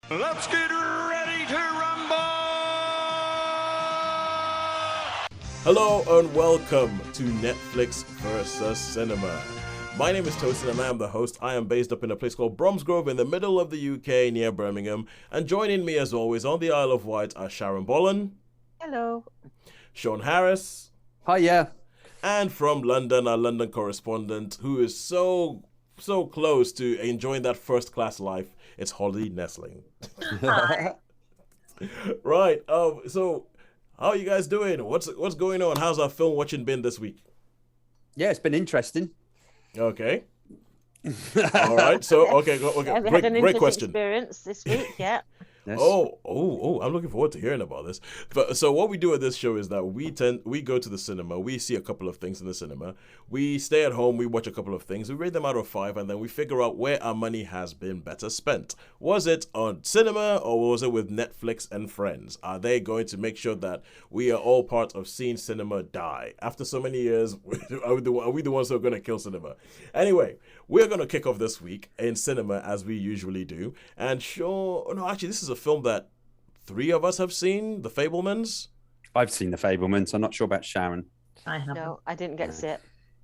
Let's get ready to rumble! Hello and welcome to Netflix versus Cinema. My name is Tosin and I am the host. I am based up in a place called Bromsgrove in the middle of the UK near Birmingham. And joining me as always on the Isle of Wight are Sharon. Hello. Shaun Harris. Hiya. And from London, our London correspondent who is so close to enjoying that first class life. It's Holly Nestling. Hi. Right. So how are you guys doing? What's going on? How's our film watching been this week? Yeah, it's been interesting. Okay. All right. So okay. Yeah, we had an Great interesting question. experience this week. Yeah. Yes. Oh! I'm looking forward to hearing about this. But so what we do at this show is that we go to the cinema. We see a couple of things in the cinema. We stay at home. We watch a couple of things. We rate them out of 5, and then we figure out where our money has been better spent. Was it on cinema or was it with Netflix and friends? Are they going to make sure that we are all part of seeing cinema die after so many years? Are we the ones who are going to kill cinema? Anyway, we're going to kick off this week in cinema as we usually do. And actually, this is a film that 3 of us have seen, The Fabelmans. I've seen The Fabelmans. I'm not sure about Sharon. I haven't. No, I didn't get to see it.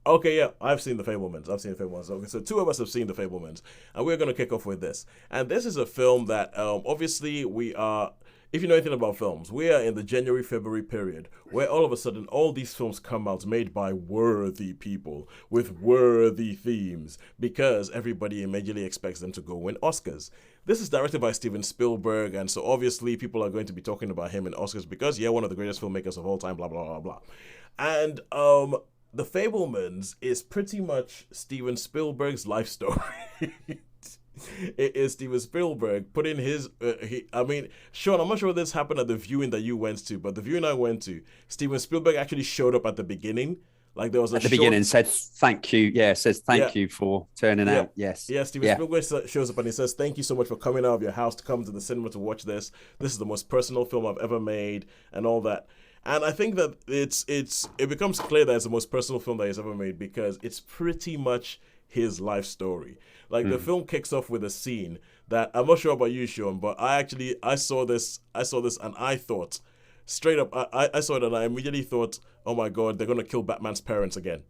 Okay, yeah, I've seen The Fabelmans. Okay, so 2 of us have seen The Fabelmans, and we're going to kick off with this. And this is a film that, obviously, we are. If you know anything about films, we are in the January-February period where all of a sudden all these films come out made by worthy people with worthy themes because everybody immediately expects them to go win Oscars. This is directed by Steven Speilberg, and so obviously people are going to be talking about him in Oscars because, yeah, one of the greatest filmmakers of all time, blah, blah, blah, blah. And The Fabelmans is pretty much Steven Spielberg's life story. It is Steven Spielberg putting his. Sean, I'm not sure if this happened at the viewing that you went to, but the viewing I went to, Steven Spielberg actually showed up at the beginning. Like there was at the beginning, said thank you. Yeah, says thank you for turning out. Yes. Yeah, Steven Spielberg shows up and he says, "Thank you so much for coming out of your house to come to the cinema to watch this. This is the most personal film I've ever made," and all that. And I think that it becomes clear that it's the most personal film that he's ever made because it's pretty much his life story. Like the film kicks off with a scene that I'm not sure about you, Sean, but I saw this and I thought straight up, I saw it and I immediately thought, oh my God, they're gonna kill Batman's parents again.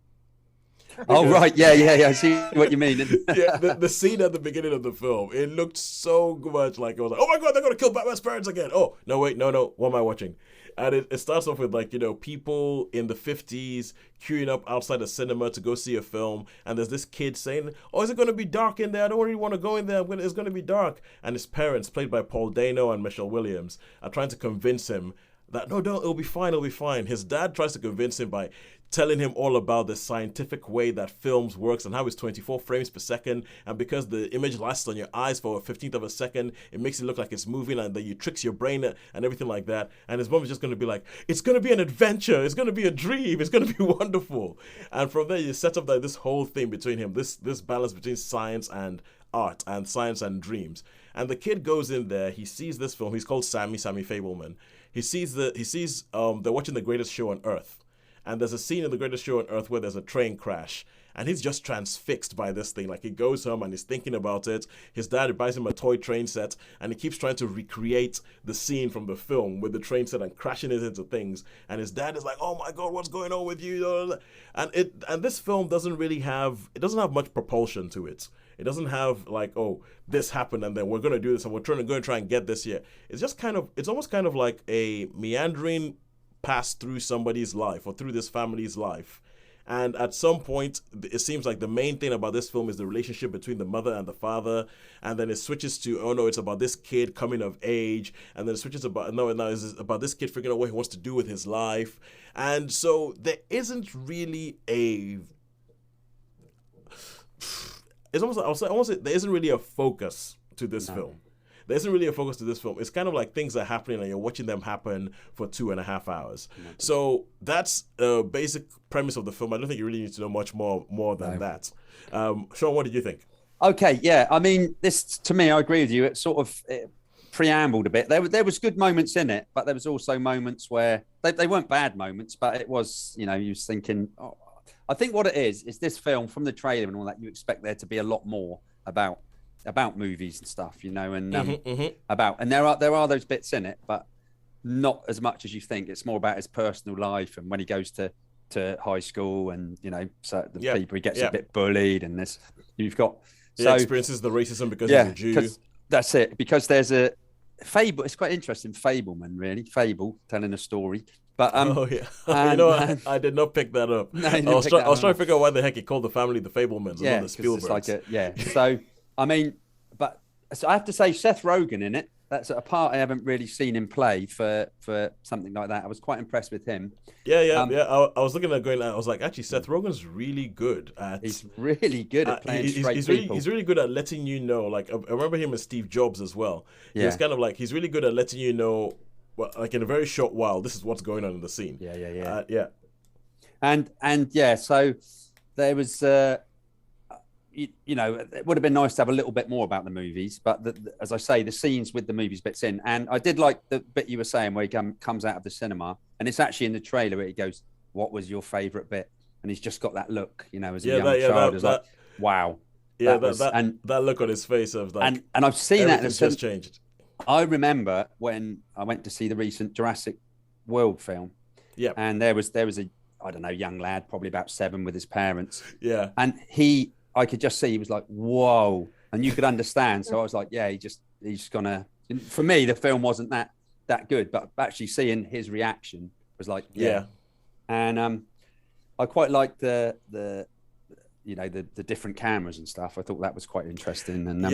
Oh right, yeah. I see what you mean. Yeah, the scene at the beginning of the film, it looked so much like I was like, oh my God, they're gonna kill Batman's parents again. Oh no, wait, no, what am I watching? And it starts off with people in the 50s queuing up outside a cinema to go see a film. And there's this kid saying, oh, is it going to be dark in there? I don't really want to go in there. It's going to be dark. And his parents, played by Paul Dano and Michelle Williams, are trying to convince him that, no, it'll be fine. His dad tries to convince him by telling him all about the scientific way that films works and how it's 24 frames per second. And because the image lasts on your eyes for a 15th of a second, it makes it look like it's moving and then you tricks your brain and everything like that. And his mom is just going to be like, it's going to be an adventure. It's going to be a dream. It's going to be wonderful. And from there, you set up this whole thing between him, this balance between science and art and science and dreams. And the kid goes in there. He sees this film. He's called Sammy Fabelman. He sees they're watching The Greatest Show on Earth. And there's a scene in The Greatest Show on Earth where there's a train crash. And he's just transfixed by this thing. Like, he goes home and he's thinking about it. His dad buys him a toy train set. And he keeps trying to recreate the scene from the film with the train set and crashing it into things. And his dad is like, oh my God, what's going on with you? And this film doesn't have much propulsion to it. It doesn't have like, oh, this happened and then we're going to do this and we're going to try and get this here. It's just it's almost kind of like a meandering pass through somebody's life or through this family's life. And at some point, it seems like the main thing about this film is the relationship between the mother and the father. And then it switches to, oh no, it's about this kid coming of age. And then it switches now it's about this kid figuring out what he wants to do with his life. And so there isn't really there isn't really a focus to this film. There isn't really a focus to this film. It's kind of like things are happening and you're watching them happen for 2.5 hours. So that's a basic premise of the film. I don't think you really need to know much more than that. Sean, what did you think? Okay, yeah. I mean, this, to me, I agree with you. It sort of preambled a bit. There was good moments in it, but there was also moments where they weren't bad moments, but it was, you was thinking, oh, I think what it is this film, from the trailer and all that, you expect there to be a lot more about about movies and stuff, you know, and Mm-hmm. and there are those bits in it, but not as much as you think. It's more about his personal life and when he goes to high school, and you know, so the people he gets a bit bullied, and this you've got experiences the racism because he's a Jew. That's it. Because there's a fable. It's quite interesting. Fabelman, really. Fable telling a story. But you know, I did not pick that up. No, I was trying to figure out why the heck he called the family the Fabelmans, and not the Spielbergs. So I mean, but so I have to say, Seth Rogen in it. That's a part I haven't really seen him play for something like that. I was quite impressed with him. Yeah. I was looking at I was like, actually, Seth Rogen's really good at. He's really good at playing straight people. He's really good at letting you know. Like I remember him as Steve Jobs as well. Yeah. He's kind of like, he's really good at letting you know, well, like in a very short while, this is what's going on in the scene. Yeah. And yeah, so there was. You know, it would have been nice to have a little bit more about the movies, but as I say, the scenes with the movies bits in, and I did like the bit you were saying where he comes out of the cinema, and it's actually in the trailer where he goes, "What was your favourite bit?" And he's just got that look, you know, as a young child, like, "Wow." Yeah, that look on his face of like, and I've seen that, and it's just changed. I remember when I went to see the recent Jurassic World film, and there was a I don't know, young lad, probably about 7, with his parents, and I could just see he was like, whoa. And you could understand. So I was like, yeah, he's gonna, for me, the film wasn't that good, but actually seeing his reaction was like, yeah. And I quite liked the you know, the different cameras and stuff. I thought that was quite interesting. And the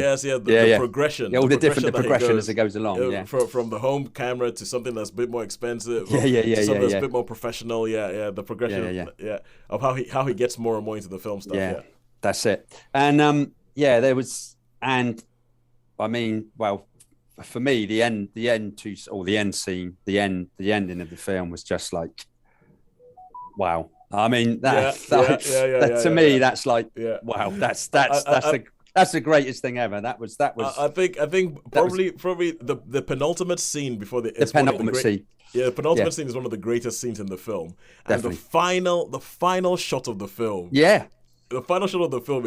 progression. Yeah, all the progression as it goes along. From the home camera to something that's a bit more expensive. Something that's a bit more professional. The progression. Of how he gets more and more into the film stuff. Yeah. That's it. And there was, and I mean, well, for me, the ending of the film was just like, wow. I mean, to me, that's like, wow. That's the greatest thing ever. That was. I think probably the penultimate scene before the penultimate scene. Yeah, the penultimate scene is one of the greatest scenes in the film, and the final shot of the film. Yeah. The final shot of the film,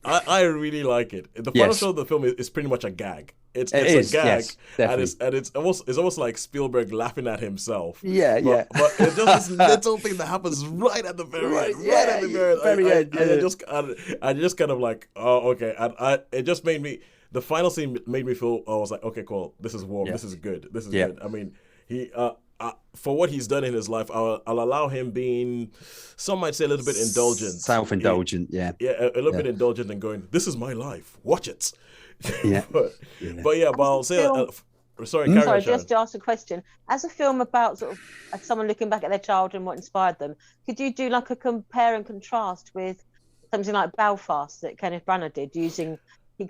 I really like it. The final shot of the film is pretty much a gag. It's a gag, and it's almost like Spielberg laughing at himself. But it's just this little thing that happens right at the very end. I just kind of like, oh, okay. And it just made me. The final scene made me feel. I was like, okay, cool. This is warm. This is good. This is good. I mean, he. For what he's done in his life, I'll allow him being, some might say, a little bit indulgent. Self-indulgent, a little bit indulgent and going, this is my life, watch it. but I'll say, sorry, just to ask a question. As a film about sort of someone looking back at their childhood and what inspired them, could you do like a compare and contrast with something like Belfast that Kenneth Branagh did, using, he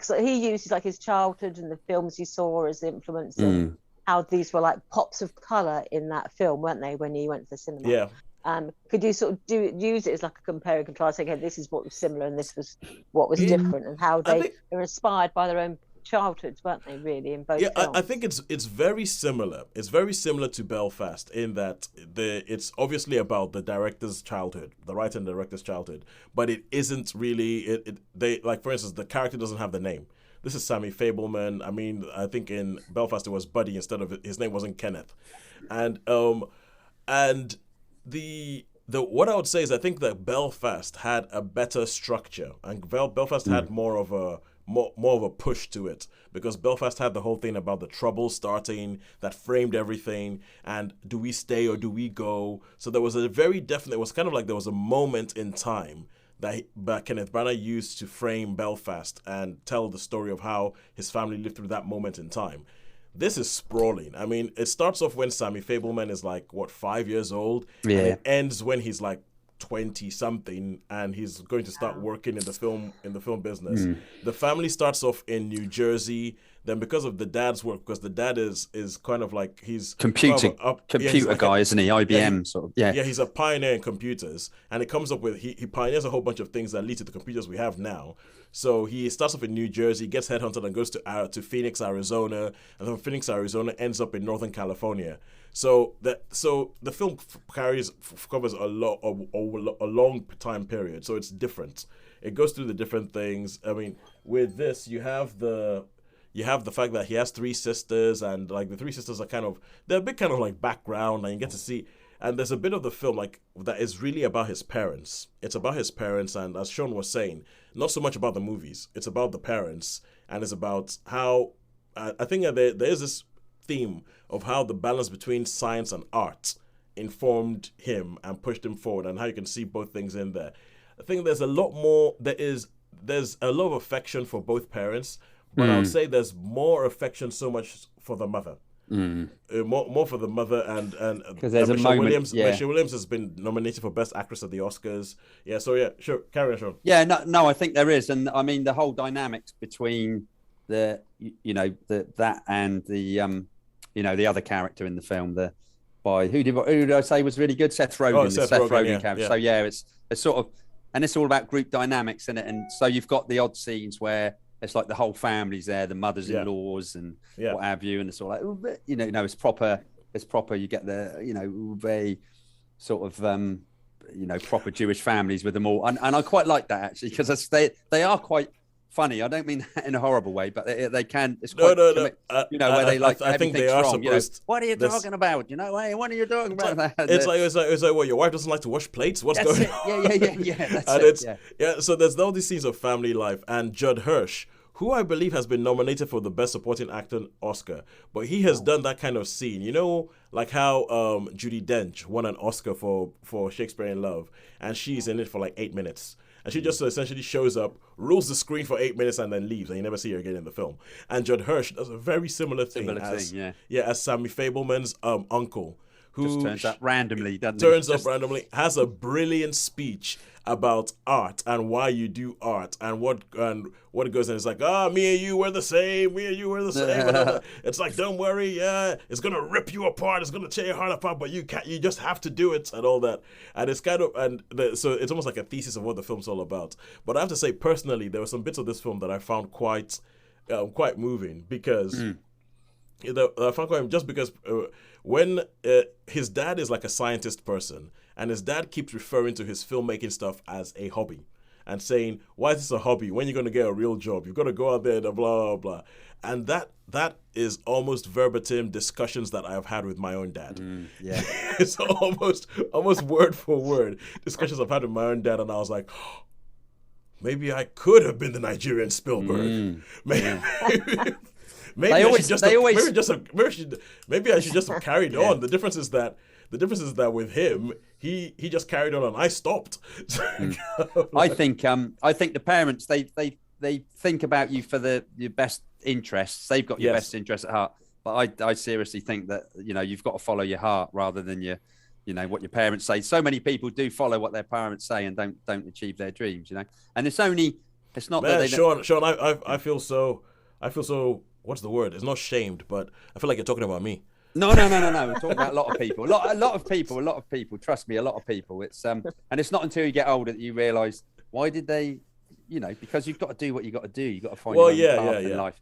uses like his childhood and the films he saw as influence and how these were like pops of colour in that film, weren't they, when he went to the cinema? Yeah. Could you sort of use it as like a compare and contrast, saying, okay, this is what was similar and this was what was different, and how they were inspired by their own childhoods, weren't they, really, in both films? I think it's very similar. It's very similar to Belfast in that it's obviously about the director's childhood, the writer and director's childhood, but it isn't really. They, like, for instance, the character doesn't have the name. This is Sammy Fabelman. I mean, I think in Belfast it was Buddy instead of his name wasn't Kenneth, and the what I would say is I think that Belfast had a better structure, and Belfast had more of a push to it, because Belfast had the whole thing about the trouble starting that framed everything, and do we stay or do we go? So there was a very definite. It was kind of like there was a moment in time that Kenneth Branagh used to frame Belfast and tell the story of how his family lived through that moment in time. This is sprawling. I mean, it starts off when Sammy Fabelman is like, 5 years old? And it ends when he's like 20-something and he's going to start working in the film business. The family starts off in New Jersey. Then because of the dad's work, because the dad is kind of like he's computer he's like guy, isn't he? IBM sort of. Yeah. Yeah, he's a pioneer in computers, and it comes up with he pioneers a whole bunch of things that lead to the computers we have now. So he starts off in New Jersey, gets headhunted, and goes to Phoenix, Arizona, and from Phoenix, Arizona, ends up in Northern California. So the film covers a long time period. So it's different. It goes through the different things. I mean, with this, you have the fact that he has three sisters, and like the three sisters are they're a bit kind of like background, and you get to see. And there's a bit of the film like that is really about his parents. It's about his parents, and as Shaun was saying, not so much about the movies. It's about the parents, and it's about how I think that there is this theme of how the balance between science and art informed him and pushed him forward, and how you can see both things in there. I think there's a lot more. There's a lot of affection for both parents, but I would say there's more affection so much for the mother. More for the mother, and because there's Michelle a moment. Williams. Michelle Williams has been nominated for Best Actress at the Oscars. Yeah, so yeah, sure, carry on, Shaun. Yeah, no, I think there is, and I mean the whole dynamics between that and the other character in the film, who did I say was really good? Seth Rogen, Seth Rogen character. Yeah. So yeah, it's sort of, and it's all about group dynamics in it, and so you've got the odd scenes where it's like the whole family's there, the mothers-in-laws and what have you, and it's all like, it's proper. You get the, very sort of, proper Jewish families with them all, and I quite like that actually, because they are quite funny. I don't mean that in a horrible way, but they can. It's quite, no. Where they like I think they are wrong, supposed. What are you talking about? Hey, what are you talking about? It's like what, your wife doesn't like to wash plates? What's going on? Yeah. So there's all these scenes of family life, and Judd Hirsch, who I believe has been nominated for the Best Supporting Actor Oscar, but he has done that kind of scene, like how Judi Dench won an Oscar for Shakespeare in Love, and she's in it for like 8 minutes. And she just essentially shows up, rules the screen for 8 minutes, and then leaves, and you never see her again in the film. And Judd Hirsch does a very similar thing as Sammy Fabelman's uncle, who just turns up randomly, randomly, has a brilliant speech about art and why you do art and what it goes in. It's like, me and you, we're the same. Me and you, we're the same. It's like, don't worry, it's gonna rip you apart. It's gonna tear your heart apart, but you can't. You just have to do it and all that. And it's kind of so it's almost like a thesis of what the film's all about. But I have to say, personally, there were some bits of this film that I found quite moving, because I found quite just because when his dad is like a scientist person, and his dad keeps referring to his filmmaking stuff as a hobby, and saying, "Why is this a hobby? When you're going to get a real job? You've got to go out there and blah blah blah." And that is almost verbatim discussions that I have had with my own dad. It's almost word for word discussions I've had with my own dad, and I was like, maybe I could have been the Nigerian Spielberg. Maybe I should just have carried on. The difference is that with him, he just carried on and I stopped. I think the parents they think about you for your best interests. They've got your best interests at heart. But I seriously think that you've got to follow your heart rather than what your parents say. So many people do follow what their parents say and don't achieve their dreams. And it's not that they Shaun, I feel so. What's the word? It's not shamed, but I feel like you're talking about me. No. We're talking about a lot of people. A lot of people. Trust me, a lot of people. It's and it's not until you get older that you realise, why did they, because you've got to do what you got to do. You've got to find your own path in life.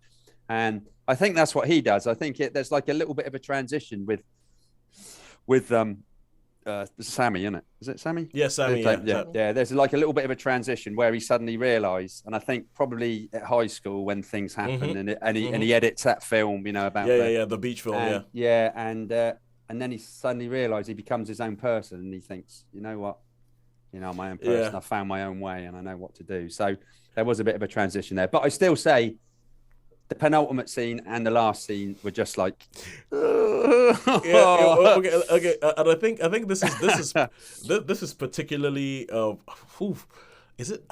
And I think that's what he does. I think there's like a little bit of a transition with Sammy, isn't it? Is it Sammy? Yeah, Sammy. Yeah. There's like a little bit of a transition where he suddenly realised, and I think probably at high school when things happen, and he edits that film, about the beach film, and then he suddenly realised he becomes his own person, and he thinks, you know what, I'm my own person. I found my own way, and I know what to do. So there was a bit of a transition there, but I still say the penultimate scene and the last scene were just like, okay. And I think this is particularly is it?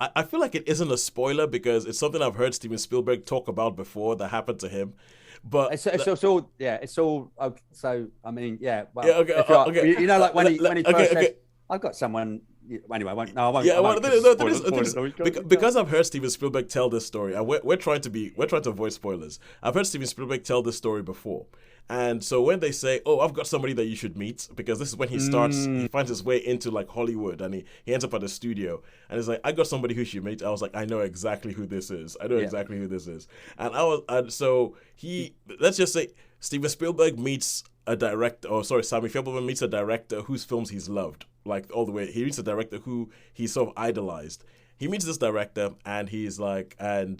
I feel like it isn't a spoiler because it's something I've heard Steven Spielberg talk about before that happened to him. But it's all. So I mean, well, okay. like when he first said, I've got someone Anyway, I won't. No, I won't. Yeah, I well, won't because I've heard Steven Spielberg tell this story, and we're trying to avoid spoilers. I've heard Steven Spielberg tell this story before, and so when they say, "Oh, I've got somebody that you should meet," because this is when he starts, he finds his way into like Hollywood, and he ends up at a studio, and he's like, "I got somebody who you should meet." I was like, "I know exactly who this is. I know exactly who this is," and so let's just say Steven Spielberg meets a director, Sammy Fabelman meets a director whose films he's loved. Like all the way, he meets a director who he sort of idolized. He meets this director, and he's like, you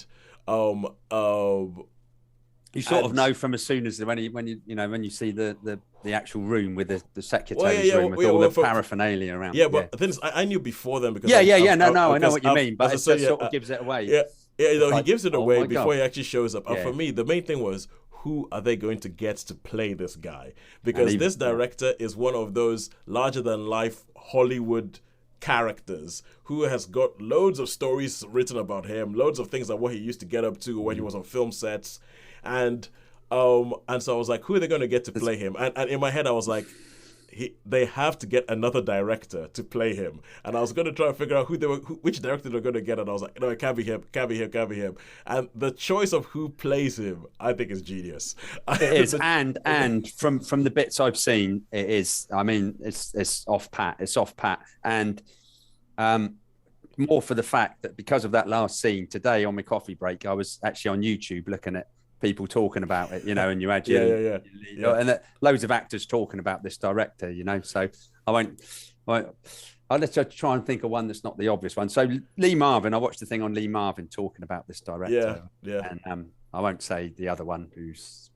sort of know from as soon as when you see the actual room with the secretary's room with all the paraphernalia around. Yeah, but the thing is, I knew before then because I know what you mean, but it just sort of gives it away. Yeah, he gives it away before he actually shows up. For me, the main thing was, who are they going to get to play this guy? Because this director is one of those larger-than-life Hollywood characters who has got loads of stories written about him, loads of things like what he used to get up to when he was on film sets. And so I was like, who are they going to get to play him? And in my head, I was like, they have to get another director to play him. And I was going to try to figure out which director they're going to get. And I was like, no, it can't be him, can't be him, can't be him. And the choice of who plays him, I think, is genius. It is, and from the bits I've seen, it is. I mean, it's off pat. It's off pat, and more for the fact that because of that last scene today on my coffee break, I was actually on YouTube looking at people talking about it, and you had and loads of actors talking about this director, so I'll let's try and think of one that's not the obvious one. So Lee Marvin, I watched the thing on Lee Marvin talking about this director, and I won't say the other one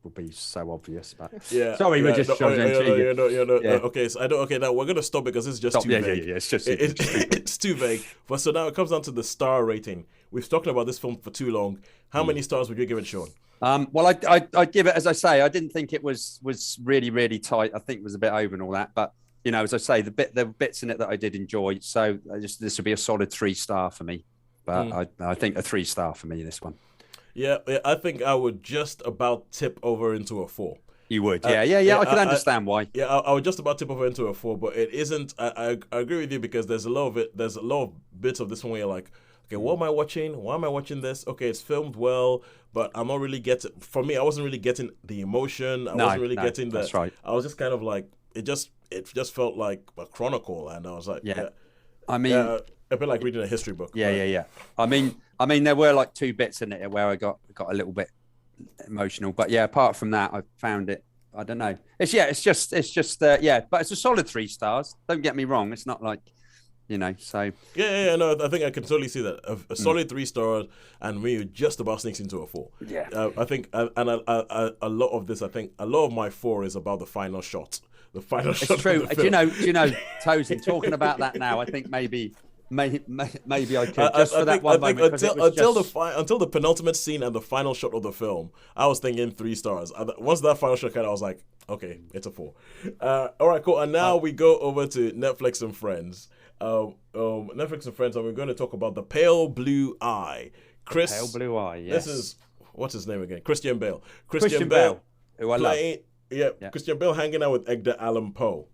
will be so obvious, but sorry, we're just okay, so now we're gonna stop because it's just too vague. It's just it's too vague. But so now it comes down to the star rating. We've talked about this film for too long. How many stars would you give it, Shaun? Well, I'd give it, as I say, I didn't think it was really, really tight. I think it was a bit over and all that. But, as I say, the bits in it that I did enjoy. So this would be a solid 3-star for me. But I think a 3-star for me, this one. Yeah, I think I would just about tip over into a 4. You would, I can understand why. Yeah, I would just about tip over into a 4, but it isn't. I agree with you because there's a lot of it. There's a lot of bits of this one where you're like, okay, what am I watching? Why am I watching this? Okay, it's filmed well, but I'm not really getting. For me, I wasn't really getting the emotion. I wasn't really getting the. That's right. I was just kind of like it just felt like a chronicle, and I was like, I mean, a bit like reading a history book. Yeah. I mean, there were like 2 bits in it where I got a little bit emotional, but apart from that, I found it. I don't know. But it's a solid 3 stars. Don't get me wrong. It's not like. So no, I think I can totally see that a solid 3 stars, and we just about sneaks into a 4. I think, and a lot of this, I think a lot of my 4 is about the final shot. The final shot. It's true. Do you know, Tosin, talking about that now, I think maybe I could just for that one moment. Until the penultimate scene and the final shot of the film, I was thinking 3 stars. Once that final shot came, I was like, okay, it's a 4. All right, cool. And now we go over to Netflix and Friends. Netflix and Friends, and we're going to talk about The Pale Blue Eye. Pale Blue Eye, yes. This is, what's his name again? Christian Bale. Christian Bale, who I love. Yeah, Christian Bale hanging out with Edgar Allan Poe.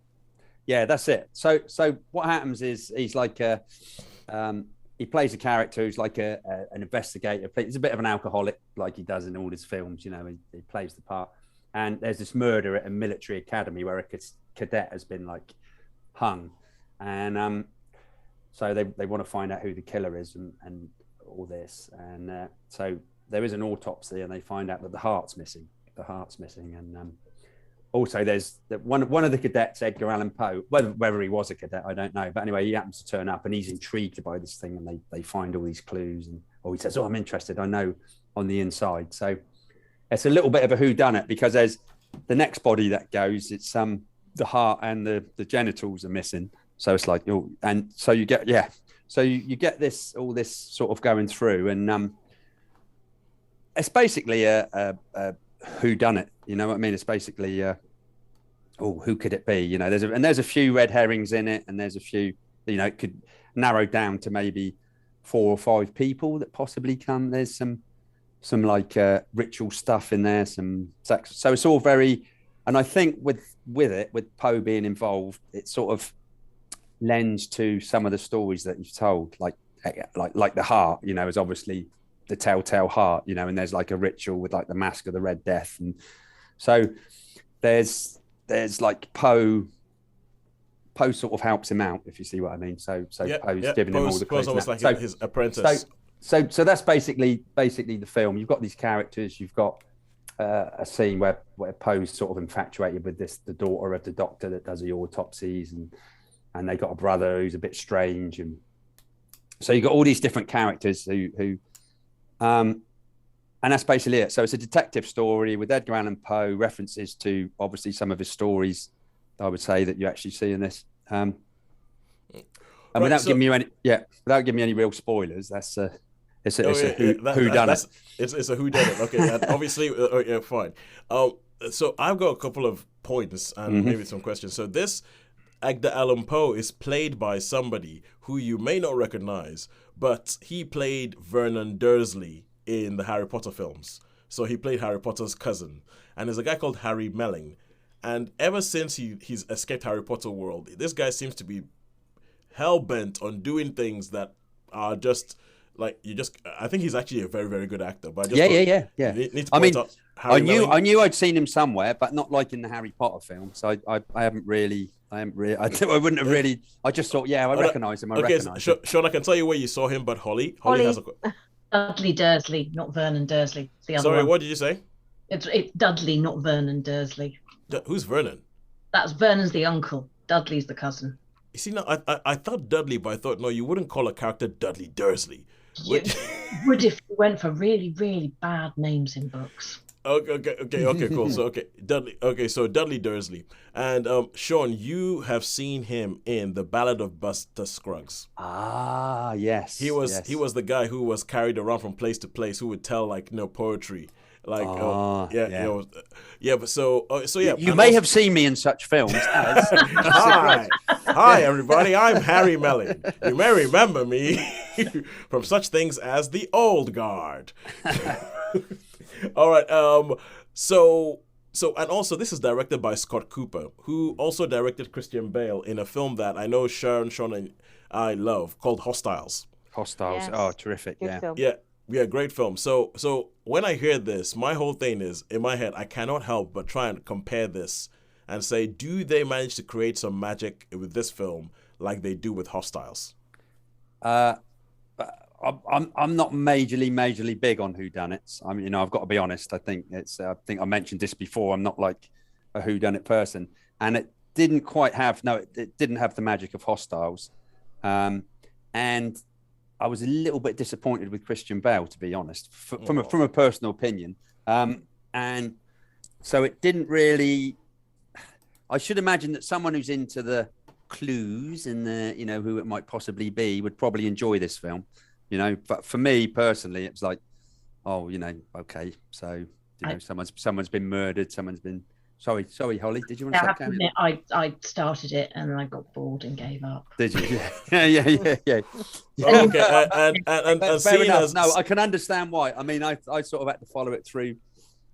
Yeah, that's it. So what happens is he's like he plays a character who's like an investigator. He's a bit of an alcoholic, like he does in all his films. He plays the part. And there's this murder at a military academy where a cadet has been like hung, and so they want to find out who the killer is and all this. And so there is an autopsy, and they find out that the heart's missing. And also there's one of the cadets, Edgar Allan Poe, whether he was a cadet, I don't know. But anyway, he happens to turn up, and he's intrigued by this thing, and they find all these clues. And he says, I'm interested. I know on the inside. So it's a little bit of a whodunit, because there's the next body that goes. It's the heart and the genitals are missing. So it's like, and so you get you get all this sort of going through, and it's basically a whodunit. You know what I mean? It's basically who could it be? There's a few red herrings in it, and there's a few. It could narrow down to maybe 4 or 5 people that possibly come. There's some like ritual stuff in there, some sex. So it's all very, and I think with Poe being involved, it's sort of lends to some of the stories that you've told, like the heart, you know, is obviously the telltale heart, you know, and there's like a ritual with like the mask of the Red Death, and so there's like Poe sort of helps him out, if you see what I mean. So Poe's giving him all the clues. Almost like his apprentice. So that's basically the film. You've got these characters. You've got a scene where Poe's sort of infatuated with the daughter of the doctor that does the autopsies, and they got a brother who's a bit strange, and so you got all these different characters who and that's basically it. So it's a detective story with Edgar Allan Poe, references to obviously some of his stories, I would say, that you actually see in this. And without giving me any real spoilers, it's a whodunit. It's a whodunit. Okay, obviously, fine. So I've got a couple of points and maybe some questions. So this Edgar Allan Poe is played by somebody who you may not recognize, but he played Vernon Dursley in the Harry Potter films. So he played Harry Potter's cousin. And there's a guy called Harry Melling. And ever since he's escaped Harry Potter world, this guy seems to be hell-bent on doing things that are just like I think he's actually a very, very good actor. But I need to point out Harry Melling. I knew I'd seen him somewhere, but not like in the Harry Potter films. So I wouldn't have really. I just thought, I recognise him. Shaun, I can tell you where you saw him, but Holly has a. Dudley Dursley, not Vernon Dursley. The other one. What did you say? It's Dudley, not Vernon Dursley. Who's Vernon? That's Vernon's the uncle. Dudley's the cousin. You see, now I thought Dudley, but I thought no, you wouldn't call a character Dudley Dursley. You would if you went for really, really bad names in books. Okay, cool. So Dudley Dursley, and Shaun, you have seen him in The Ballad of Buster Scruggs. Ah, yes. He was the guy who was carried around from place to place, who would tell poetry. But You may have seen me in such films as. Hi, everybody. I'm Harry Melling. You may remember me from such things as The Old Guard. All right. So, and also this is directed by Scott Cooper, who also directed Christian Bale in a film that I know Sharon, and I love, called Hostiles. Hostiles. Yes. Oh, terrific. Good film. Yeah, great film. So when I hear this, my whole thing is, in my head, I cannot help but try and compare this and say, do they manage to create some magic with this film like they do with Hostiles? I'm not majorly big on whodunits. I mean, I've got to be honest. I think I mentioned this before. I'm not like a whodunit person, and it didn't have the magic of Hostiles, and I was a little bit disappointed with Christian Bale, to be honest, from a personal opinion. And so it didn't really. I should imagine that someone who's into the clues and the who it might possibly be would probably enjoy this film. But for me personally, it was like, okay, so someone's been murdered, someone's been. Sorry, Holly, did you want to say? I started it and then I got bored and gave up. Did you? Yeah. Oh, okay, and fair enough. No, I can understand why. I mean, I sort of had to follow it through.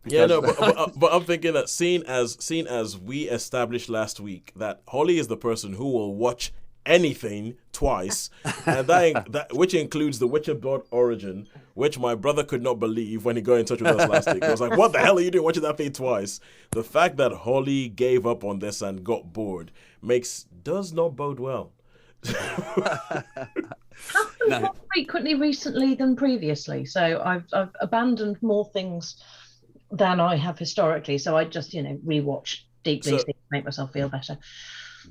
But I'm thinking that seeing as we established last week that Holly is the person who will watch anything twice, and that which includes The Witcher Blood Origin, which my brother could not believe when he got in touch with us last week. I was like, what the hell are you doing watching that thing twice? The fact that Holly gave up on this and got bored does not bode well. More frequently recently than previously, so I've abandoned more things than I have historically, so I just rewatch deeply to make myself feel better.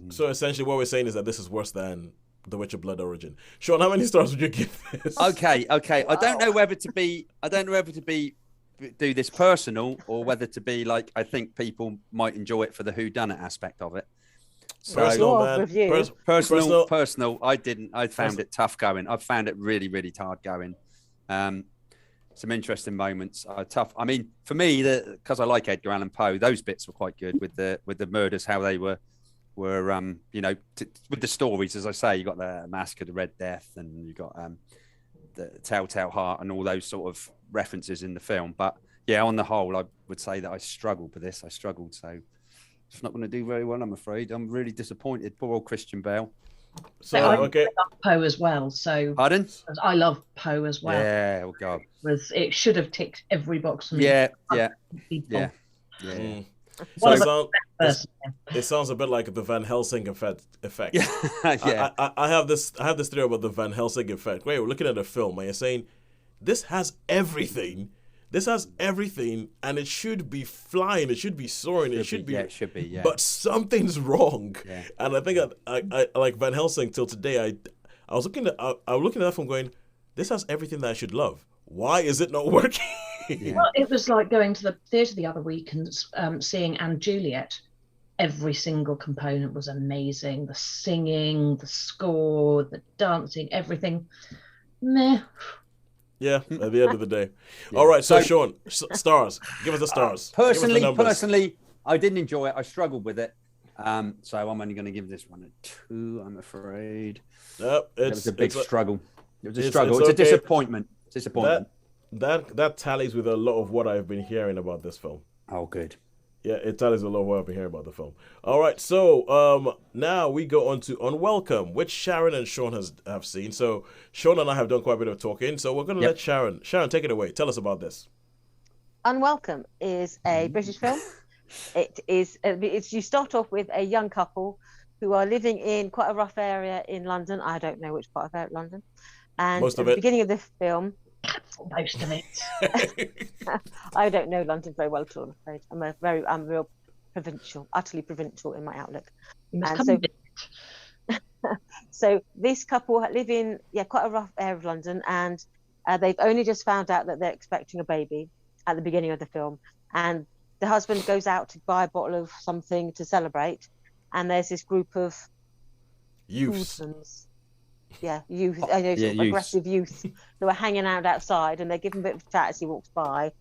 So essentially what we're saying is that this is worse than The Witcher Blood Origin. Shaun, how many stars would you give this? Okay. Wow. I don't know whether to do this personal or whether to be like, I think people might enjoy it for the whoddunit aspect of it. So, personal. I found it tough going. I found it really, really hard going. Some interesting moments are tough. I mean, for me, because I like Edgar Allan Poe, those bits were quite good with the murders, how they were with the stories, as I say, you got the Mask of the Red Death and you got the Telltale Heart and all those sort of references in the film. But yeah, on the whole, I would say that I struggled with this. So it's not going to do very well, I'm afraid. I'm really disappointed. Poor old Christian Bale. So I okay, love Poe as well. So Pardon? I love Poe as well. Yeah. Oh God. It should have ticked every box for me. Yeah. People. Mm. One So of the best person. it sounds a bit like the Van Helsing effect. Yeah. Yeah. I have this theory about the Van Helsing effect. Wait, we're looking at a film and you're saying this has everything. This has everything, and it should be flying. It should be soaring. It should be. Yeah, it should be. Yeah. But something's wrong. Yeah. And I think I like Van Helsing till today. I was looking at that film going, this has everything that I should love. Why is it not working? Yeah. Well, it was like going to the theatre the other week and seeing *And Juliet*. Every single component was amazing. The singing, the score, the dancing, everything. Meh. Yeah, at the end of the day. Yeah. All right, so So- Shaun, stars. Give us the stars. Give us the numbers. Personally, I didn't enjoy it. I struggled with it. So I'm only going to give this one a 2, I'm afraid. Yep, It was a big struggle. It was a it's- struggle. it's It's a okay. disappointment. Disappointment. That tallies with a lot of what I've been hearing about this film. Oh, good. Yeah, it tallies with a lot of what I've been hearing about the film. All right, so now we go on to Unwelcome, which Sharon and Shaun have seen. So Shaun and I have done quite a bit of talking. So we're going to let Sharon. Sharon, take it away. Tell us about this. Unwelcome is a British film. It's you start off with a young couple who are living in quite a rough area in London. I don't know which part of London. And Most of at the it. beginning of the film, Most of it. I don't know London very well at all, I'm afraid. I'm real provincial, utterly provincial in my outlook. You must And come so- and visit. So this couple live in quite a rough area of London, and they've only just found out that they're expecting a baby at the beginning of the film. And the husband goes out to buy a bottle of something to celebrate, and there's this group of Youths. hoodlums. Youth. I know, sort of youths. aggressive youth who are hanging out outside, and they give him a bit of a chat as he walks by,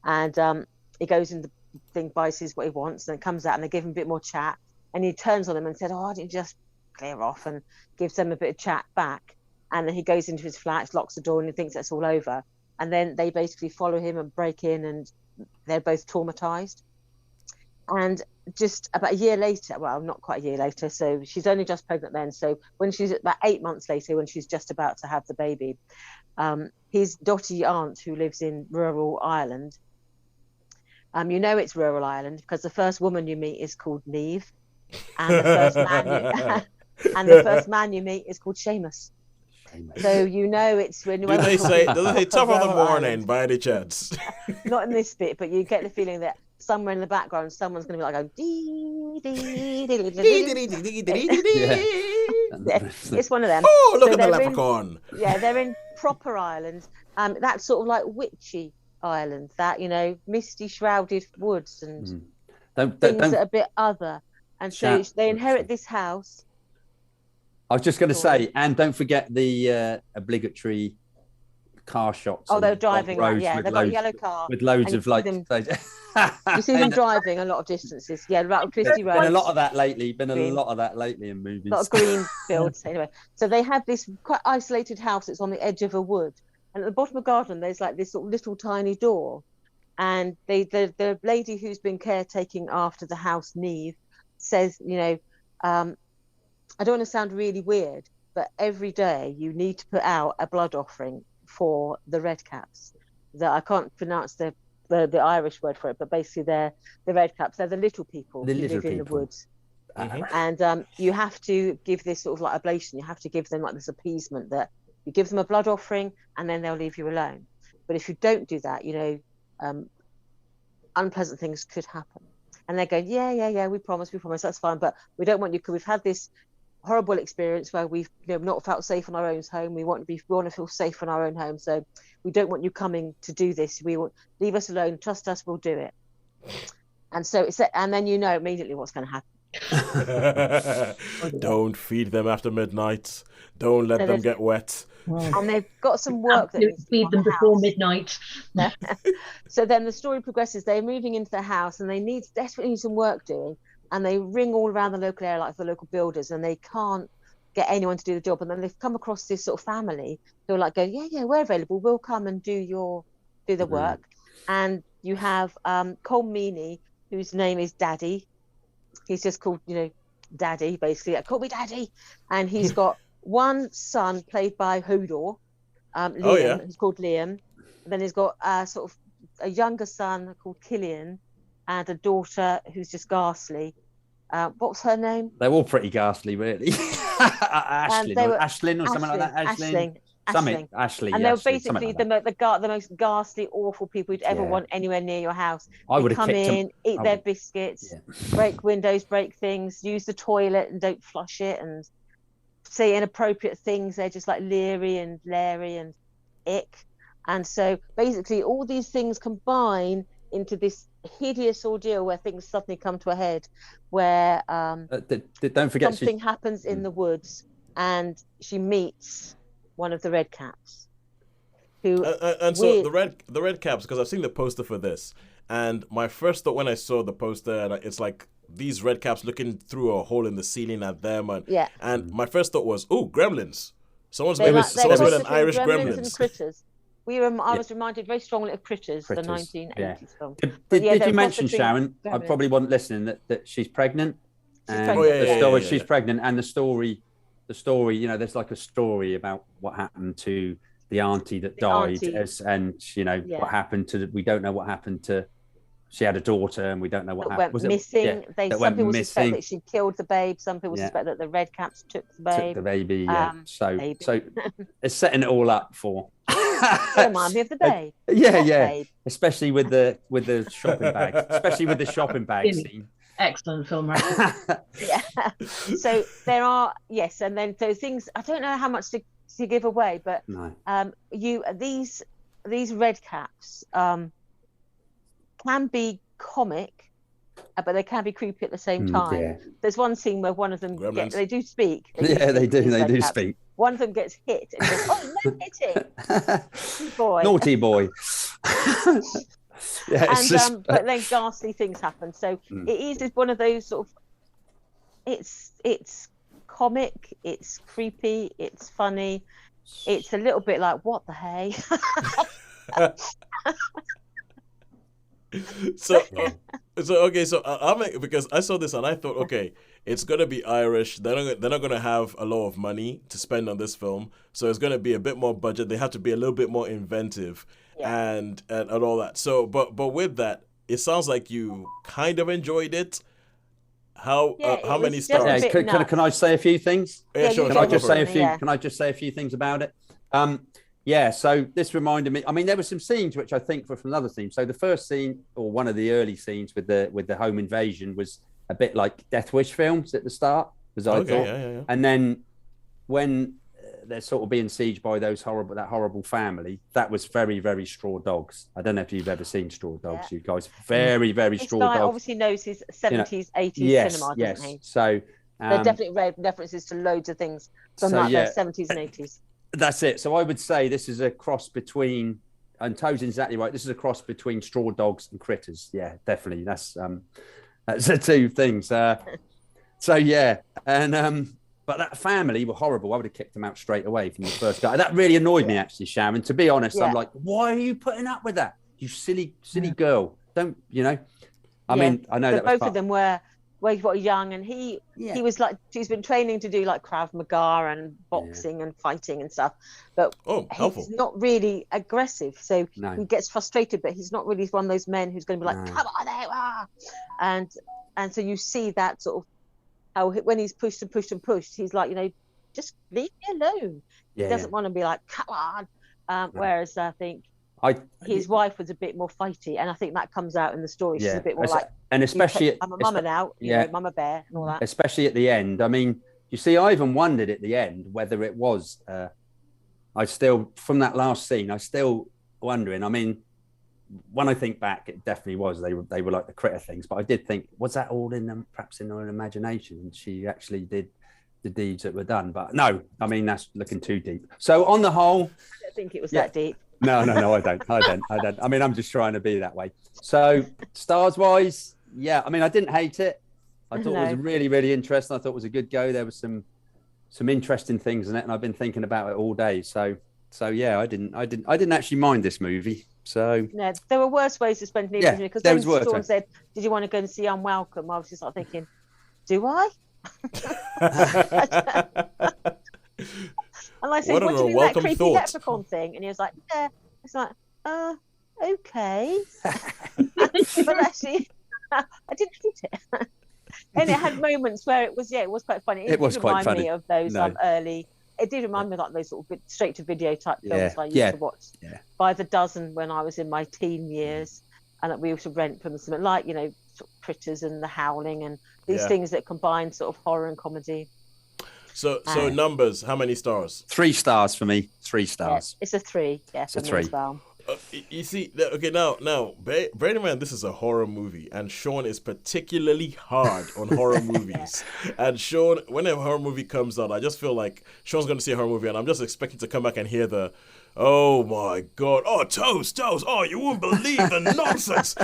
and he goes in the thing, buys what he wants, and then comes out, and they give him a bit more chat, and he turns on them and said, "Oh, why don't you just clear off?" and gives them a bit of chat back, and then he goes into his flat, locks the door, and he thinks that's all over, and then they basically follow him and break in, and they're both traumatized. And just about a year later, well, not quite a year later, so she's only just pregnant then. So when she's about 8 months later, when she's just about to have the baby, his dotty aunt who lives in rural Ireland, it's rural Ireland because the first woman you meet is called Neve, and the first man you meet is called Seamus. So it's when Does it say top of the Rural morning Ireland. by any chance? Not in this bit, but you get the feeling that somewhere in the background, someone's going to be like, going, dee, dee, dee, dee, dee. Yeah, it's one of them. Oh, look So at the they're in- leprechaun. They're in proper Ireland. That's sort of like witchy Ireland, that, misty shrouded woods and Don't, things don't, that are a bit other. And so Shout- they inherit this house. I was just going to say, and don't forget the obligatory car shots. Oh, on they're driving, roads right, with they've got a loads- yellow car. with loads and you of see like. them- You see them driving a lot of distances. Yeah, about 50 Been roads. a lot of that lately. Been a Green. lot of that lately in movies. A lot of green fields. Anyway, so they have this quite isolated house that's on the edge of a wood, and at the bottom of the garden there's like this sort of little tiny door, and the lady who's been caretaking after the house, Neve, says, I don't want to sound really weird, but every day you need to put out a blood offering for the redcaps. That I can't pronounce the Irish word for it, but basically they're the redcaps. They're the little people The who little live in the people. woods. Mhm. And you have to give this sort of like oblation. You have to give them like this appeasement that you give them a blood offering and then they'll leave you alone. But if you don't do that, unpleasant things could happen. And they're going, yeah, we promise, that's fine. But we don't want you, because we've had this horrible experience where we've not felt safe in our own home. We want to feel safe in our own home. So we don't want you coming to do this. We will leave us alone. Trust us, we'll do it. And so and then immediately what's going to happen. Don't feed them after midnight. Don't let them get wet. And they've got some work that needs to be Feed on them the before house. midnight. So then the story progresses. They're moving into the house and they desperately need some work doing. And they ring all around the local area, like the local builders, and they can't get anyone to do the job. And then they've come across this sort of family who are like going, yeah, we're available. We'll come and do the work. And you have Cole Meany, whose name is Daddy. He's just called, daddy, basically. Like, call me daddy. And he's got one son played by Hodor, Liam. He's called Liam. And then he's got sort of a younger son called Killian, and a daughter who's just ghastly. What's her name? They're all pretty ghastly, really. Ashlyn or something like that. Ashley. And they were basically the most ghastly, awful people you'd ever want anywhere near your house. I would have come in, eat their biscuits, break windows, break things, use the toilet and don't flush it, and say inappropriate things. They're just like leery and Larry and ick. And so basically all these things combine into this hideous ordeal where things suddenly come to a head, where don't forget something happens in the woods, and she meets one of the red caps. So the red caps, because I've seen the poster for this, and my first thought when I saw the poster, and it's like these red caps looking through a hole in the ceiling at them, and my first thought was, oh, gremlins. Someone's made an Irish gremlins. And critters. I was reminded very strongly of Critters, the 1980s film. Did you mention, Sharon? I probably wasn't listening, that she's pregnant. She's pregnant, and the story. There's like a story about what happened to the auntie that died, what happened to. We don't know what happened to. She had a daughter, and we don't know what happened. Went missing. Some people suspect that she killed the babe. Some people suspect that the red caps took the babe. Took the baby. So it's setting it all up for. Remind me of the babe. Babe. Especially with the shopping bags. Especially with the shopping bag scene. Excellent film, right? So there are and then so things. I don't know how much to give away, but these red caps can be comic, but they can be creepy at the same time. Yeah. There's one scene where one of them they do speak. They do speak. One of them gets hit and goes, "Oh, no hitting, boy, naughty boy." But then ghastly things happen. So it is one of those sort of. It's comic. It's creepy. It's funny. It's a little bit like, what the hey. So because I saw this and I thought, okay, it's gonna be Irish. They're not gonna have a lot of money to spend on this film, so it's gonna be a bit more budget. They have to be a little bit more inventive, and all that. So, but with that, it sounds like you kind of enjoyed it. How many stars? Can I say a few things? Yeah, sure. Can I just say a few things about it? So this reminded me. I mean, there were some scenes which I think were from another scene. So the first scene, or one of the early scenes with the home invasion, was a bit like Death Wish films at the start, as I thought. Yeah. And then when they're sort of being sieged by that horrible family, that was very, very Straw Dogs. I don't know if you've ever seen Straw Dogs, you guys. Very, very Straw Dogs. Obviously knows his 70s, 80s cinema, doesn't he? So there definitely references to loads of things from the 70s and 80s. That's it. So I would say this is a cross between, and Tosin's exactly right, this is a cross between Straw Dogs and Critters. Yeah, definitely. That's the two things. But that family were horrible. I would have kicked them out straight away from the first guy. That really annoyed me, actually, Sharon. To be honest, I'm like, why are you putting up with that? You silly girl. Don't, I mean, I know that both of them were young, and he was like, he's been training to do like Krav Maga and boxing and fighting and stuff, but he's not really aggressive, so he gets frustrated, but he's not really one of those men who's going to be like, come on there, and so you see that sort of how when he's pushed, he's like, just leave me alone. He doesn't want to be like, come on, whereas I think his wife was a bit more fighty, and I think that comes out in the story. She's a bit more like, and especially I'm a mama now, mama bear and all that. Especially at the end. I mean, you see, I even wondered at the end whether it was. From that last scene, I still wondering. I mean, when I think back, it definitely was. They were like the critter things, but I did think, was that all in them, perhaps in her imagination, and she actually did the deeds that were done? But no, I mean, that's looking too deep. So on the whole, I don't think it was that deep. No, I don't. I mean, I'm just trying to be that way. So stars wise, I mean, I didn't hate it. I thought it was really, really interesting. I thought it was a good go. There was some interesting things in it, and I've been thinking about it all day. So yeah, I didn't actually mind this movie. So no, there were worse ways to spend an evening, because when Sean said, "Did you want to go and see Unwelcome?" I was just like thinking, "Do I?" And I said, What what an do you mean that unwelcome creepy thought. leprechaun thing? And he was like, yeah. It's like, okay. But actually, I didn't hate it. And it had moments where it was quite funny. It was did quite remind funny. me of those No. early. It did remind me of like those sort of straight to video type Yeah. films I used Yeah. to watch Yeah. by the dozen when I was in my teen years, and that we used to rent from the cinema, like sort of Critters and The Howling and these Yeah. things that combine sort of horror and comedy. So numbers, how many stars? 3 stars for me. 3 Yeah, stars. it's a 3, for a me 3. as well. You see, okay, now, bear in mind this is a horror movie, and Shaun is particularly hard on horror movies. And Shaun, when a horror movie comes out, I just feel like Shaun's going to see a horror movie, and I'm just expecting to come back and hear the, oh my God, oh, Toast, oh, you won't believe the nonsense.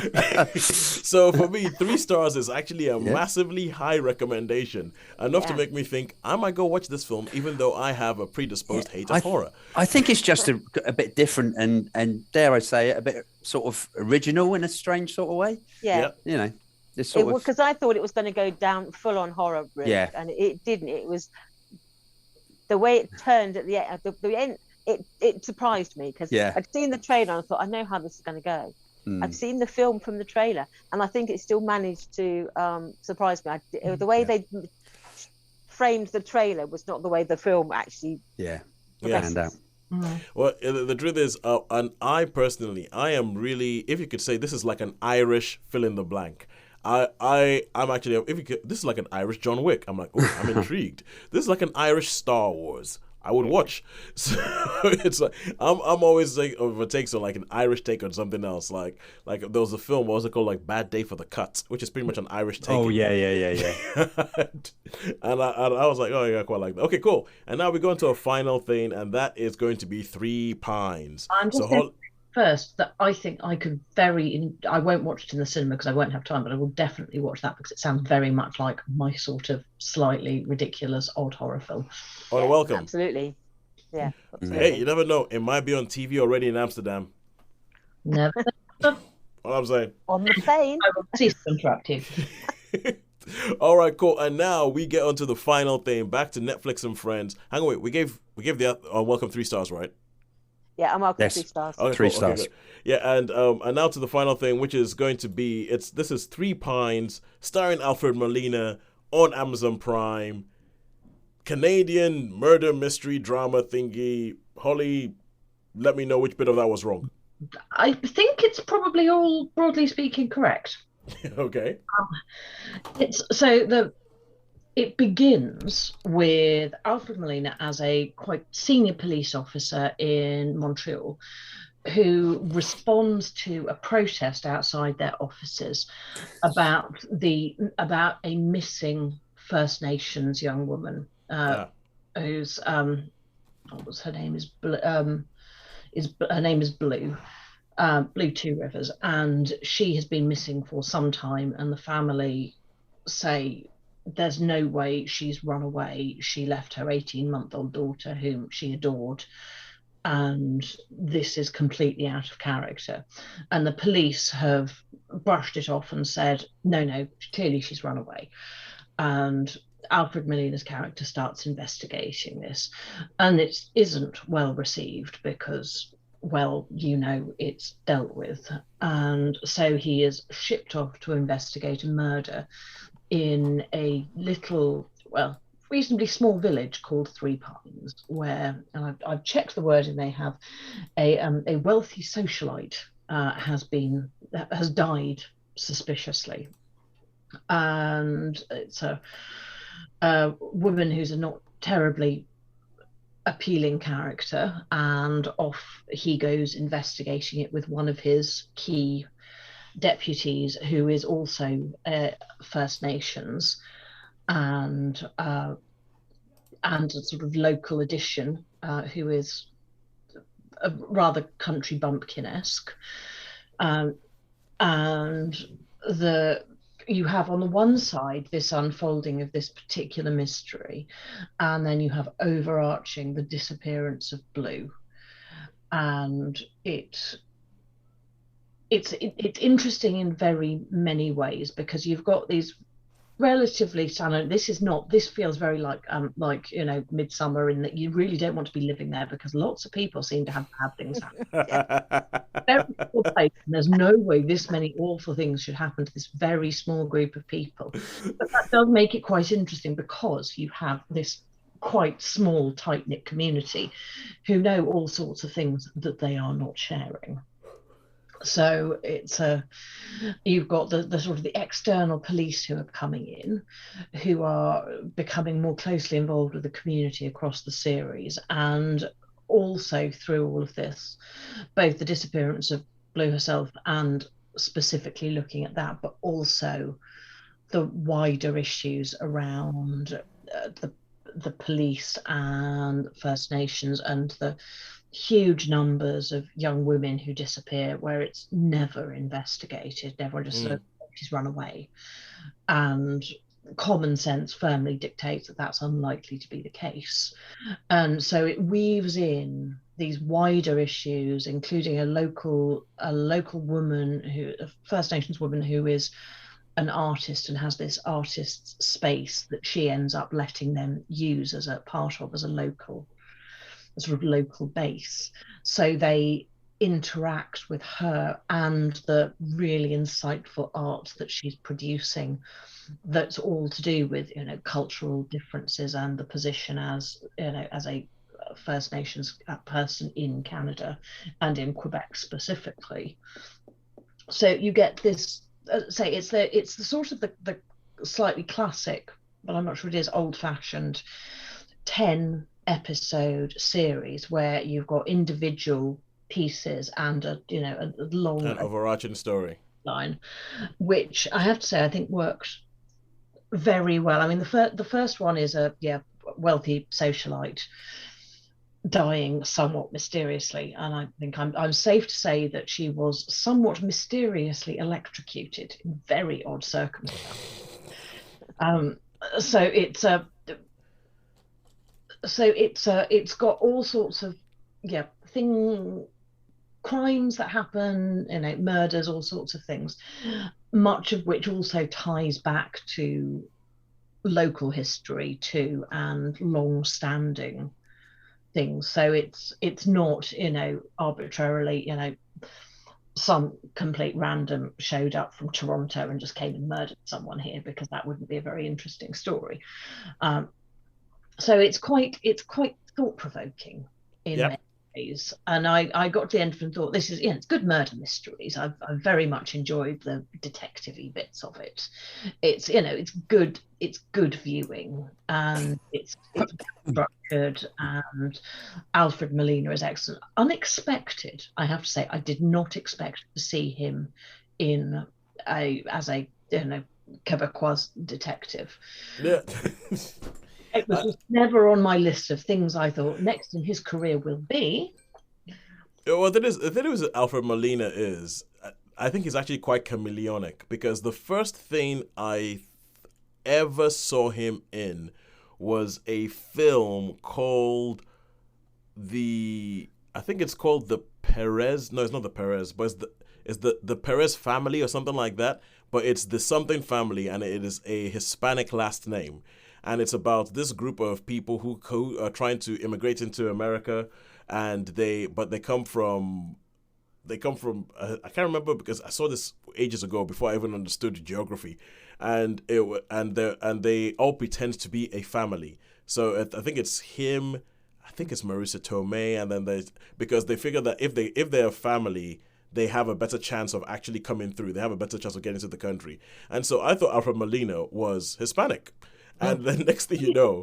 So for me, 3 stars is actually a massively high recommendation, enough to make me think I might go watch this film, even though I have a predisposed hate of horror. I think it's just a bit different and dare I say it, a bit sort of original in a strange sort of way. Yeah. You know, this sort of... Because I thought it was going to go down full on horror route, and it didn't. It was the way it turned at the end. The end, it surprised me because I'd seen the trailer and I thought, I know how this is going to go. I've seen the film from the trailer, and I think it still managed to surprise me. The way they framed the trailer was not the way the film actually panned out. Well, the truth is, and I personally, I am really, if you could say, this is like an Irish fill in the blank. I'm actually, this is like an Irish John Wick. I'm like, oh, I'm intrigued. This is like an Irish Star Wars. I would watch. So it's like I'm always like of a take, so like an Irish take on something else. Like there was a film, what was it called, like Bad Day for the Cut, which is pretty much an Irish take. Oh yeah. And I was like, oh yeah, I quite like that. Okay, cool. And now we go into a final thing, and that is going to be Three Pines. I'm just first that I think I could I won't watch it in the cinema because I won't have time, but I will definitely watch that because it sounds very much like my sort of slightly ridiculous odd horror film. Unwelcome. Absolutely. Yeah. Absolutely. Hey, you never know. It might be on TV already in Amsterdam. Never. What I'm saying. On the plane. I will cease to interrupt you. All right, cool. And now we get on to the final thing. Back to Netflix and Friends. Hang on, wait. We gave the Unwelcome 3 stars, right? Yeah, Unwelcome 3 Yes. stars. Okay, 3 cool. stars. Okay, yeah, and now to the final thing, which is going to be this is Three Pines, starring Alfred Molina on Amazon Prime. Canadian murder mystery drama thingy. Holly, let me know which bit of that was wrong. I think it's probably all, broadly speaking, correct. Okay. It begins with Alfred Molina as a quite senior police officer in Montreal who responds to a protest outside their offices about a missing First Nations young woman whose what was her name her name is Blue. Blue Two Rivers, and she has been missing for some time, and the family say there's no way she's run away. She left her 18-month-old daughter whom she adored, and this is completely out of character. And the police have brushed it off and said, no, clearly she's run away. And Alfred Molina's character starts investigating this, and it isn't well received because, well, it's dealt with. And so he is shipped off to investigate a murder in a little, reasonably small village called Three Pines, where, and I've checked the word, and they have a wealthy socialite has died suspiciously. And it's a woman who's a not terribly appealing character, and off he goes investigating it with one of his key deputies who is also First Nations and a sort of local addition who is a rather country bumpkin-esque, and you have on the one side this unfolding of this particular mystery, and then you have overarching the disappearance of Blue. And it's interesting in very many ways because you've got these relatively standard. This feels very like Midsummer, in that you really don't want to be living there because lots of people seem to have bad things happen. Very small place, and there's no way this many awful things should happen to this very small group of people. But that does make it quite interesting because you have this quite small, tight-knit community who know all sorts of things that they are not sharing. So you've got the sort of the external police who are coming in, who are becoming more closely involved with the community across the series, and also through all of this, both the disappearance of Blue herself and specifically looking at that, but also the wider issues around the police and First Nations and the huge numbers of young women who disappear where it's never investigated. Everyone just sort of she's run away, and common sense firmly dictates that that's unlikely to be the case. And so it weaves in these wider issues, including a local woman, a First Nations woman who is an artist and has this artist's space that she ends up letting them use as a sort of local base. So they interact with her and the really insightful art that she's producing, that's all to do with cultural differences and the position as a First Nations person in Canada and in Quebec specifically. So you get this it's the sort of the slightly classic, but I'm not sure it is, old-fashioned 10-episode series where you've got individual pieces and a long an overarching story line, which I have to say I think worked very well. I mean, the first one is a wealthy socialite dying somewhat mysteriously, and I think I'm safe to say that she was somewhat mysteriously electrocuted in very odd circumstances. It's got all sorts of crimes that happen, murders, all sorts of things, much of which also ties back to local history too and long-standing things. So it's not arbitrarily some complete random showed up from Toronto and just came and murdered someone here, because that wouldn't be a very interesting story. So it's quite thought-provoking in many ways. And I got to the end of it and thought, this is it's good murder mysteries. I've very much enjoyed the detective-y bits of it. It's it's good viewing, and it's structured, and Alfred Molina is excellent. Unexpected, I have to say. I did not expect to see him as a Quebecois detective. Yeah. It was just never on my list of things I thought next in his career will be. Well, the thing is Alfred Molina is, I think he's actually quite chameleonic, because the first thing I ever saw him in was a film called I think it's called the Perez. No, it's not the Perez, but it's the Perez family or something like that. But it's the something family, and it is a Hispanic last name. And it's about this group of people who are trying to immigrate into America, and they come from I can't remember, because I saw this ages ago before I even understood geography, and they all pretend to be a family. So I think it's him, I think it's Marissa Tomei, and then because they figure that if they're a family, they have a better chance of actually coming through. They have a better chance of getting to the country. And so I thought Alfred Molina was Hispanic. And then next thing you know...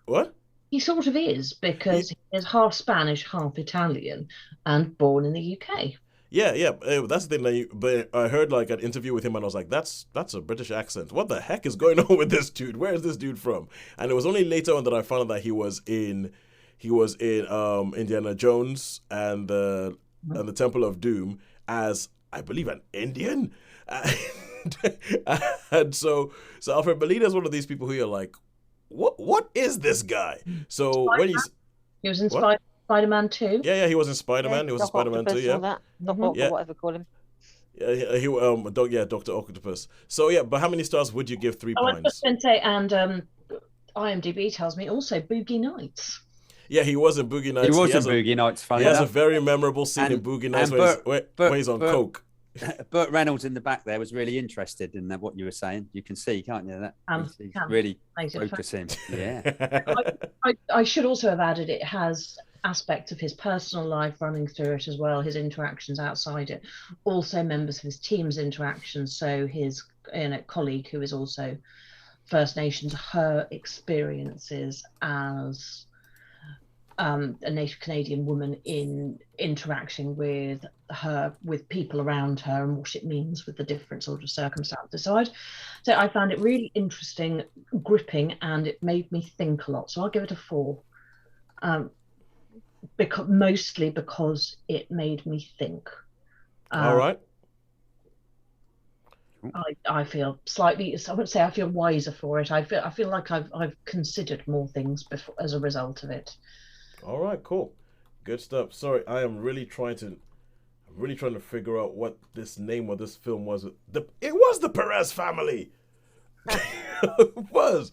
What? He sort of is, because he is half Spanish, half Italian, and born in the UK. Yeah. That's the thing. But I heard like an interview with him, and I was like, that's a British accent. What the heck is going on with this dude? Where is this dude from? And it was only later on that I found out that he was in Indiana Jones and the Temple of Doom as, I believe, an Indian. And so Alfred Molina is one of these people who you're like, what is this guy? So Spider-Man? when He was in Spider-Man 2. Yeah, he was in Spider-Man. He was in Spider-Man 2, yeah. Doc Ock, or whatever you call him. Dr. Octopus. So yeah, but how many stars would you give 3 Oh, I was Pines? just going to say, and IMDb tells me also Boogie Nights. Yeah, he was in Boogie Nights. He was in Boogie Nights, funny He has a enough. very memorable scene in Boogie Nights where he's on coke. Burt Reynolds in the back there was really interested in what you were saying. You can see, can't you? That he's really focusing. Yeah. I should also have added it has aspects of his personal life running through it as well, his interactions outside it, also members of his team's interactions. So his colleague who is also First Nations, her experiences as a Native Canadian woman in interacting with people around her, and what it means with the different sort of circumstances. So I found it really interesting, gripping, and it made me think a lot. So I'll give it a 4, mostly because it made me think. All right. I feel slightly. I wouldn't say I feel wiser for it. I feel like I've considered more things before as a result of it. All right, cool, good stuff. Sorry, I'm really trying to figure out what this name of this film was. It was the Perez family. It was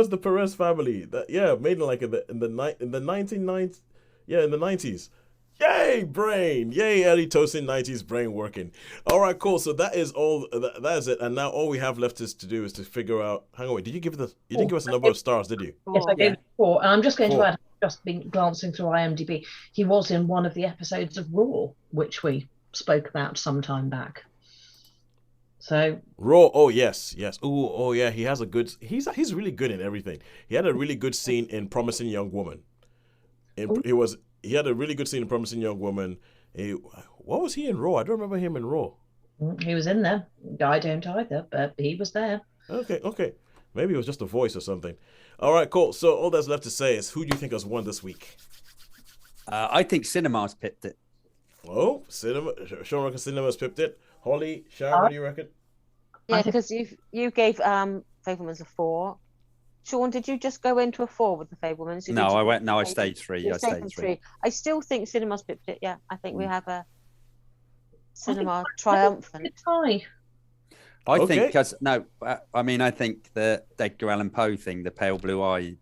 the Perez family. Made like in the 1990s. Yeah, in the 90s. Yay, brain! Yay, Eddie Tosin 90s brain working. All right, cool. So that is all. That is it. And now all we have left is to figure out. Hang on, wait. Did you give us? You didn't give us a number of stars, did you? Yes, I gave it 4. And I'm just going to add. Just been glancing through IMDb. He was in one of the episodes of Raw, which we spoke about some time back. So Raw. Oh yes. Oh yeah. He has a good. He's really good in everything. He had a really good scene in Promising Young Woman. He had a really good scene in Promising Young Woman. What was he in Raw? I don't remember him in Raw. He was in there. I don't either, but he was there. Okay. Maybe it was just a voice or something. All right, cool. So all that's left to say is, who do you think has won this week? I think Cinema's pipped it. Oh, Shaun reckons Cinema's pipped it. Holly, Sharon, what do you reckon? Yeah, because you gave Fabelmans a 4. Shaun, did you just go into a 4 with the Fabelmans? I stayed 3. I stayed 3. I still think Cinema's pipped it. Yeah, I think we have a Cinema triumphant. I think because I think the Edgar Allan Poe thing, the pale blue eye.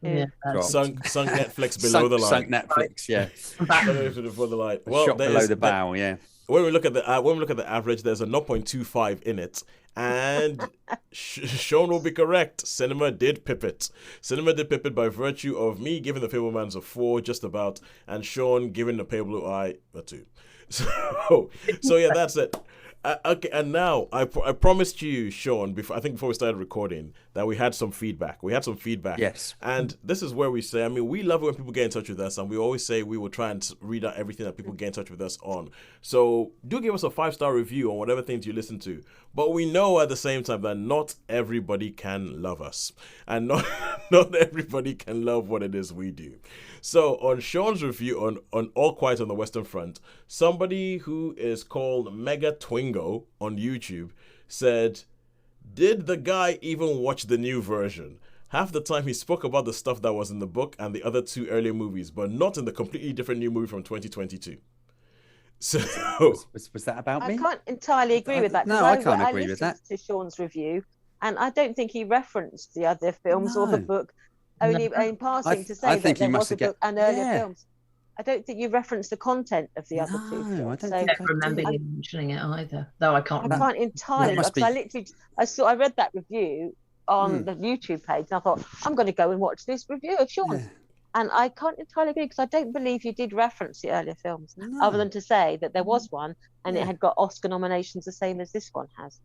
Yeah, sunk Netflix below the line. Sunk Netflix, yeah. Below the line. Well, shot below the bow, yeah. When we look at the average, there's a 0.25 in it, and Shaun will be correct. Cinema did pip it. Cinema did pip it by virtue of me giving the Fabelmans a 4, just about, and Shaun giving the pale blue eye a 2. So yeah, that's it. Okay, and now I promised you, Shaun, before we started recording, that we had some feedback. Yes. And this is where we say, we love it when people get in touch with us, and we always say we will try and read out everything that people get in touch with us on. So do give us a 5-star review on whatever things you listen to. But we know at the same time that not everybody can love us, and not everybody can love what it is we do. So on Shaun's review on All Quiet on the Western Front, somebody who is called Mega Twingo on YouTube said, "Did the guy even watch the new version? Half the time he spoke about the stuff that was in the book and the other 2 earlier movies, but not in the completely different new movie from 2022. So was that about me? I can't entirely agree with that. No, I can't agree with that. To Shaun's review, and I don't think he referenced the other films or the book, only in passing to say that there was a book and earlier films. I don't think you referenced the content of the other 2 films. I don't remember you mentioning it either, though I can't remember. I can't entirely. I read that review on the YouTube page, and I thought, I'm going to go and watch this review of Shaun's. Yeah. And I can't entirely agree, because I don't believe you did reference the earlier films, other than to say that there was one and it had got Oscar nominations the same as this one has.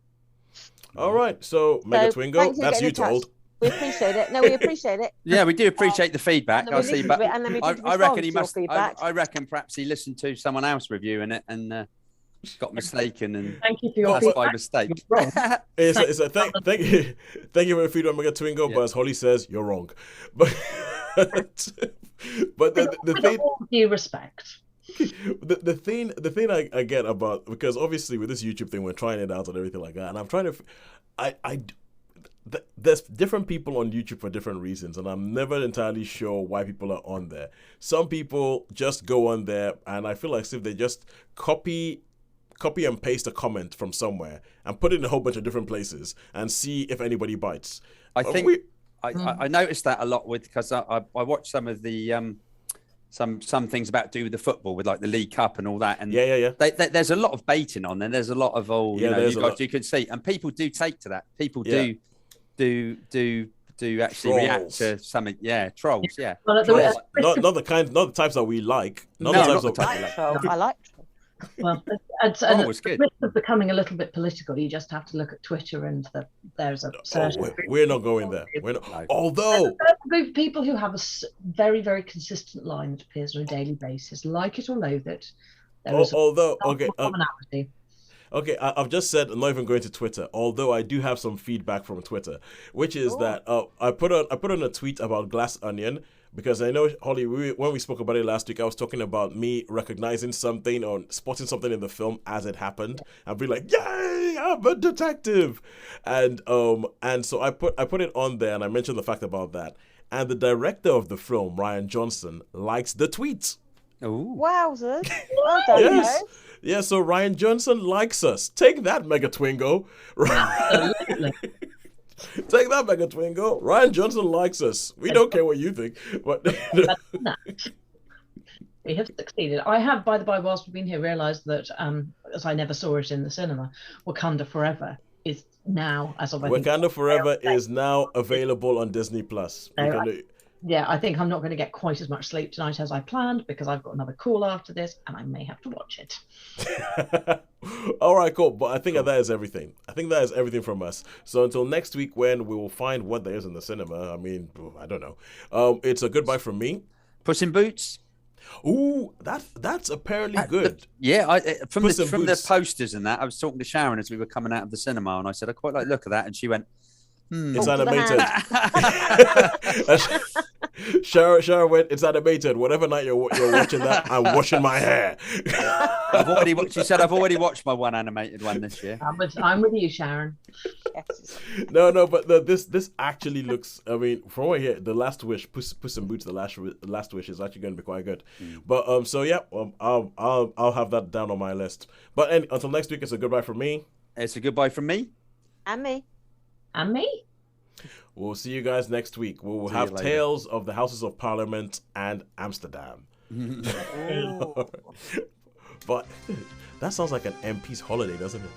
All right, so Mega Twingo, that's you told. We appreciate it. No, we appreciate it. Yeah, we do appreciate the feedback. I see, but I reckon he must. I reckon perhaps he listened to someone else reviewing it and got mistaken and thank you for your passed by mistake. Thank you for the feedback, Mega Twingo. But as Holly says, you're wrong. But the thing, all due respect. The thing I get about, because obviously with this YouTube thing we're trying it out and everything like that, and I'm trying to there's different people on YouTube for different reasons, and I'm never entirely sure why people are on there. Some people just go on there, and I feel like if they just copy copy and paste a comment from somewhere and put it in a whole bunch of different places and see if anybody bites. I think I noticed that a lot because I watched some of the some things about do with the football with like the League Cup and all that. And there's a lot of baiting on there. There's a lot of you can see, and people do take to that. People do actually react to something. Yeah, trolls. Yeah, well, not the types that we like. Not the types I like trolls. Well, and was good. It's becoming a little bit political. You just have to look at Twitter, and there's a certain. We're not going there. We're not. Although there's a group of people who have a very, very consistent line that appears on a daily basis, like it or loathe it. Commonality. Okay, I've just said I'm not even going to Twitter. Although I do have some feedback from Twitter, which is that I put on a tweet about Glass Onion. Because I know, Holly, when we spoke about it last week, I was talking about me recognizing something or spotting something in the film as it happened and be like, "Yay, I'm a detective!" And so I put it on there and I mentioned the fact about that. And the director of the film, Rian Johnson, likes the tweet. Oh, wowzers! Well done, yes. Yeah, so Rian Johnson likes us. Take that, Mega Twingo. Absolutely. Take that, Mega Twingo. Rian Johnson likes us. We don't care what you think. But we have succeeded. I have, by the by, whilst we've been here, realised that, as I never saw it in the cinema, Wakanda Forever is now, as of Wakanda Forever is now available on Disney Plus. I think I'm not going to get quite as much sleep tonight as I planned because I've got another call after this and I may have to watch it. All right, cool. But I think that is everything. I think that is everything from us. So until next week when we will find what there is in the cinema, I mean, I don't know. It's a goodbye from me. Puss in Boots. Ooh, that's apparently good. From the posters and that, I was talking to Sharon as we were coming out of the cinema and I said, I quite like the look of that. And she went, It's animated. Sharon went, it's animated. Whatever night you're watching that, I'm washing my hair. She said, I've already watched my one animated one this year. I'm with you, Sharon. Yes. No, but this actually looks, I mean, from what I hear, The Last Wish, Puss in Boots, The Last Wish is actually going to be quite good. But I'll have that down on my list. But until next week, it's a goodbye from me. It's a goodbye from me. And me. And me. We'll see you guys next week. We will have tales of the Houses of Parliament and Amsterdam. But that sounds like an MP's holiday, doesn't it?